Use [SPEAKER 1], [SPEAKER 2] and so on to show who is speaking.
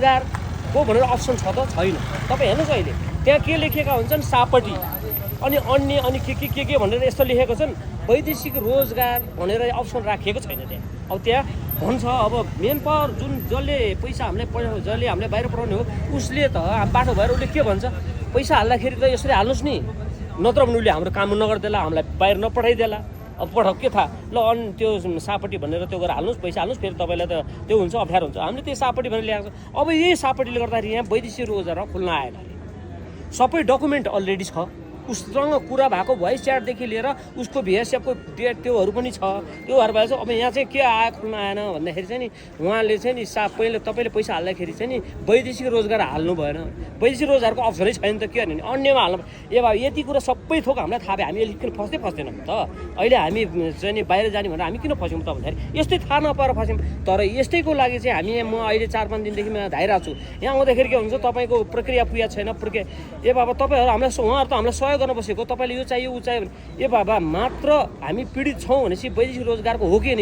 [SPEAKER 1] रोजगारको भनेर अप्सन छ त छैन। तपाईँ हेर्नुहोस् अहिले त्यहाँ के लेखेका हुन्छन् सापटी अनि अन्य अनि के भनेर यस्तो लेखेको छन् वैदेशिक रोजगार भनेर अप्सन राखिएको छैन त्यहाँ। अब त्यहाँ भन्छ अब मेन पावर जुन जसले पैसा जसले हामीले बाहिर पठाउने हो उसले त बाटो भएर उसले के भन्छ पैसा हाल्दाखेरि त यसरी हाल्नुहोस् नि नत्र भने उसले हाम्रो काम नगरिदेला हामीलाई बाहिर नपठाइदेला। अब पठाऊ के थाहा ल त्यो सापटी भनेर त्यो गरेर हाल्नुहोस् पैसा हाल्नुहोस् फेरि तपाईँलाई त त्यो हुन्छ अप्ठ्यारो हुन्छ। हामीले त्यो सापटी भनेर ल्याएको छ। अब यही सापटीले गर्दाखेरि यहाँ वैदेशिक रोजगार खुल्न आएन। सबै डकुमेन्ट अलरेडी छ उसँग कुरा भएको भोइस च्याटदेखि लिएर उसको भिएसएफको डेट त्योहरू पनि छ। त्योहरू भएर चाहिँ अब यहाँ चाहिँ के आयो खुल्न आएन भन्दाखेरि चाहिँ नि उहाँले चाहिँ नि पहिला तपाईँले पैसा हाल्दाखेरि चाहिँ नि वैदेशिक रोजगार हाल्नु भएन। वैदेशिक रोजगारको अप्सनै छैन त के गर्ने अन्यमा हाल्नु। ए भए यति कुरा सबै थोक हामीलाई थाहा भयो हामी अहिले किन फस्दैनौँ त अहिले हामी चाहिँ नि बाहिर जाने भनेर हामी किन फस्यौँ त भन्दाखेरि यस्तै थाहा नपाएर फस्यौँ। तर यस्तैको लागि चाहिँ हामी म अहिले 4-5 दिनदेखि म धाइरहेको छु। यहाँ आउँदाखेरि के हुन्छ तपाईँको प्रक्रिया पुगेको छैन ए बाबा तपाईँहरू हामीलाई उहाँहरू त हामीलाई सहयोग गर्न बसेको तपाईँले यो चाहियो ऊ चाहियो भने ए बाबा मात्र हामी पीडित छौँ भनेपछि वैदेशिक रोजगारको हो कि